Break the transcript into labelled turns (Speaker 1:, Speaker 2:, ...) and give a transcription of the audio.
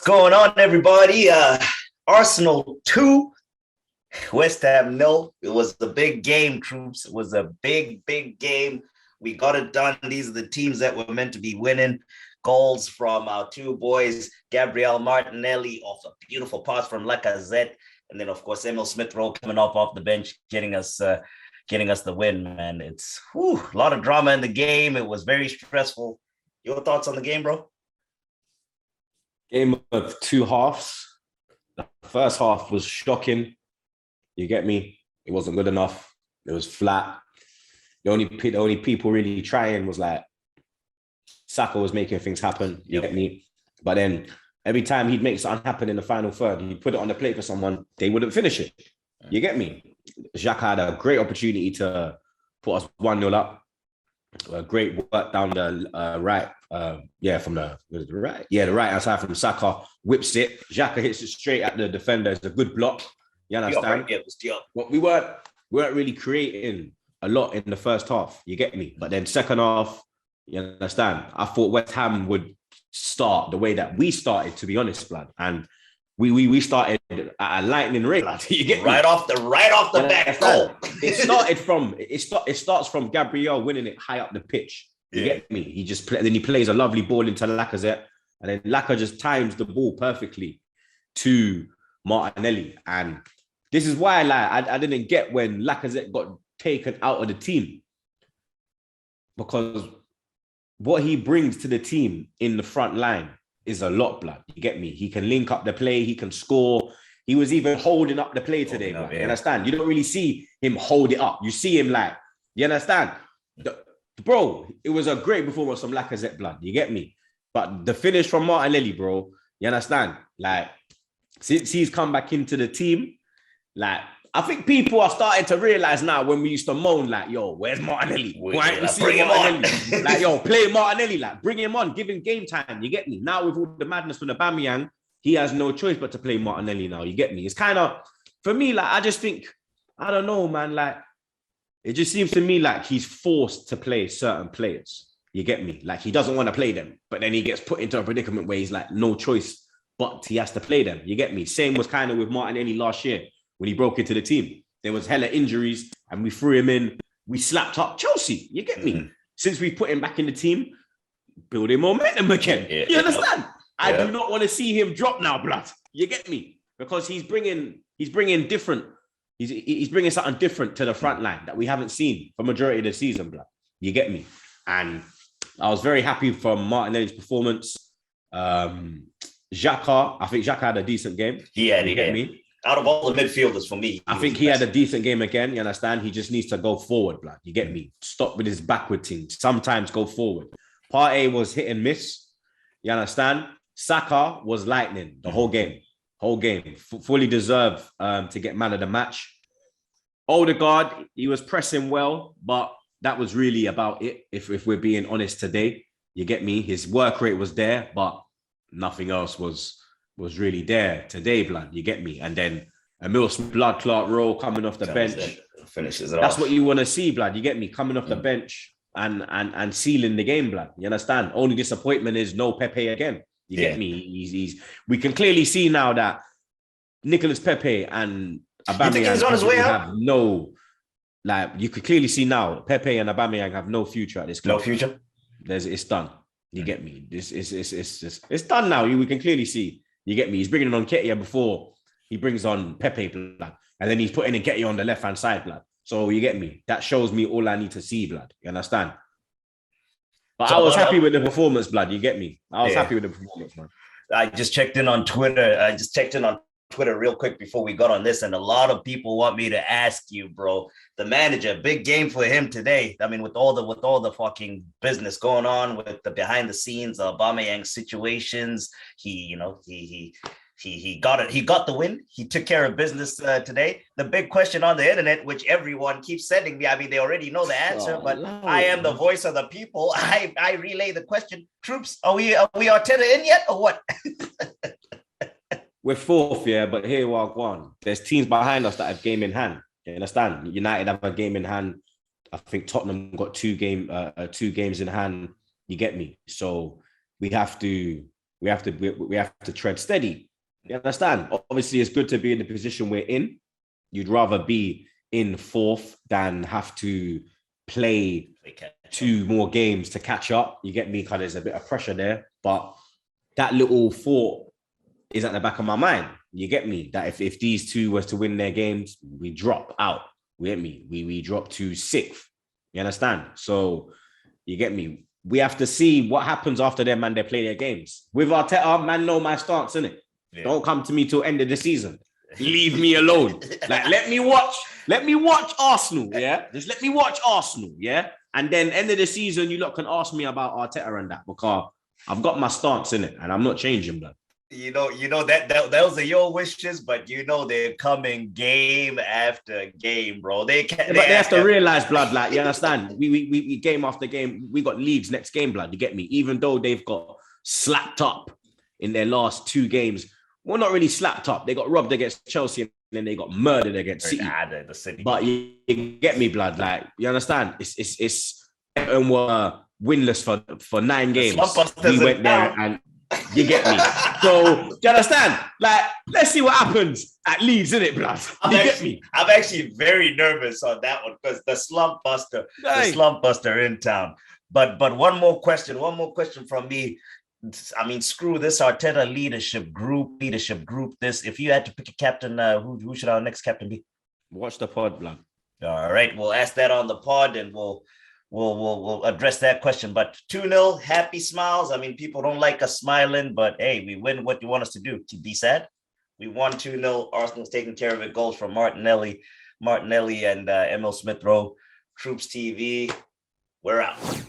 Speaker 1: going on, everybody? Arsenal 2, West Ham 0. It was a big game, Troopz. It was a big, big game. We got it done. These are the teams that were meant to be winning. Goals from our two boys, Gabriel Martinelli, off a beautiful pass from Lacazette. And then, of course, Emil Smith-Rowe coming off the bench, getting us the win, man. It's a lot of drama in the game. It was very stressful. Your thoughts on the game, bro?
Speaker 2: Game of two halves. The first half was shocking. You get me? It wasn't good enough. It was flat. The only people really trying was like Saka was making things happen. You get me? But then every time he'd make something happen in the final third, he'd put it on the plate for someone, they wouldn't finish it. You get me? Xhaka had a great opportunity to put us 1-0 up. A great work down the right. From the right. Yeah, the right hand side from Saka. Whips it. Xhaka hits it straight at the defender. It's a good block. You understand? But we weren't really creating a lot in the first half. You get me? But then second half, you understand? I thought West Ham would start the way that we started, to be honest, blood. And we started at a lightning rate, lad. You get me?
Speaker 1: Right off the back goal.
Speaker 2: It starts from Gabriel winning it high up the pitch. You get me? Then he plays a lovely ball into Lacazette, and then Lacazette just times the ball perfectly to Martinelli. And this is why, I didn't get when Lacazette got taken out of the team, because what he brings to the team in the front line is a lot, blood. You get me? He can link up the play. He can score. He was even holding up the play today, blood. You understand? You don't really see him hold it up. You see him you understand? Bro, it was a great performance from Lacazette, blood. You get me? But the finish from Martinelli, bro, you understand? Since he's come back into the team, I think people are starting to realize now when we used to moan, yo, where's Martinelli? Why aren't we seeing Martinelli? Play Martinelli, bring him on, give him game time. You get me? Now with all the madness from Aubameyang, he has no choice but to play Martinelli now. You get me? It's kind of, for me, I just think, I don't know, man, it just seems to me like he's forced to play certain players. You get me? He doesn't want to play them, but then he gets put into a predicament where he's no choice, but he has to play them. You get me? Same was kind of with Martinelli last year when he broke into the team. There was hella injuries and we threw him in. We slapped up Chelsea. You get me? Mm-hmm. Since we put him back in the team, building momentum again. Yeah. You understand? Yeah. I do not want to see him drop now, blood. You get me? Because he's bringing different. He's bringing something different to the front line that we haven't seen for majority of the season, blood. You get me? And I was very happy from Martinelli's performance. Xhaka, I think Xhaka had a decent game.
Speaker 1: Yeah, you get me? Out of all the midfielders for me,
Speaker 2: I think he had a decent game again. You understand? He just needs to go forward, blood. You get me? Stop with his backward thing. Sometimes go forward. Partey was hit and miss. You understand? Saka was lightning the whole game. Fully deserved to get man of the match. Odegaard, he was pressing well, but that was really about it. If we're being honest today, you get me? His work rate was there, but nothing else was really there today, blood. You get me? And then Emil blood clot roll coming off the bench.
Speaker 1: Finishes it
Speaker 2: That's
Speaker 1: off.
Speaker 2: what you want to see, blood. You get me? Coming off the bench and sealing the game, blood. You understand? Only disappointment is no Pepe again. You get me? We can clearly see now that Nicolas Pepe and Aubameyang
Speaker 1: on his way
Speaker 2: have no, you could clearly see now Pepe and Aubameyang have no future at this club.
Speaker 1: No future?
Speaker 2: It's done. You get me? It's done now. We can clearly see. You get me? He's bringing on Nketiah before he brings on Pepe, blood. And then he's putting Nketiah on the left-hand side, blood. So you get me? That shows me all I need to see, blood. You understand? But I was happy with the performance, blood. You get me? I was happy with the performance, man.
Speaker 1: I just checked in on Twitter real quick before we got on this, and a lot of people want me to ask you, bro. The manager, big game for him today. I mean, with all the fucking business going on with the behind the scenes, Aubameyang situations, he got it. He got the win. He took care of business today. The big question on the internet, which everyone keeps sending me, I mean, they already know the answer, but I am the voice of the people. I relay the question. Troopz, are we Arteta in yet or what?
Speaker 2: We're fourth, but here we're one. There's teams behind us that have game in hand. You understand? United have a game in hand. I think Tottenham got two games in hand. You get me? So we have to we have to tread steady. You understand? Obviously, it's good to be in the position we're in. You'd rather be in fourth than have to play 2 more games to catch up. You get me? Because there's a bit of pressure there. But that little thought is at the back of my mind. You get me? That if these 2 was to win their games, we drop out. You get me? We drop to 6th. You understand? So you get me? We have to see what happens after them, man. They play their games. With Arteta, man, know my stance, innit? Yeah. Don't come to me till end of the season. Leave me alone. Like, let me watch Arsenal, yeah? Just let me watch Arsenal, yeah? And then end of the season, you lot can ask me about Arteta and that, because I've got my stance in it and I'm not changing, bro.
Speaker 1: You know that those are your wishes, but they're coming game after game, bro. They
Speaker 2: have to realize, blood. Like, you understand? We game after game, we got leagues next game, blood. You get me? Even though they've got slapped up in their last 2 games, well, not really slapped up. They got robbed against Chelsea and then they got murdered against City.
Speaker 1: The City.
Speaker 2: But you get me, blood. Like, you understand? It's Everton were winless for 9 games. We went there and. You get me? So, do you understand? Like, let's see what happens at Leeds, innit, blood?
Speaker 1: I'm actually very nervous on that one because the slump buster in town. But one more question from me. I mean, screw this Arteta leadership group. This, if you had to pick a captain, who should our next captain be?
Speaker 2: Watch the pod, blood.
Speaker 1: All right, we'll ask that on the pod, and we'll address that question. But 2-0, happy smiles. I mean, people don't like us smiling, but hey, we win. What you want us to do? To be sad? We won 2-0. Arsenal's taking care of it. Goals from Martinelli and Emil Smith Rowe. TroopzTV. We're out.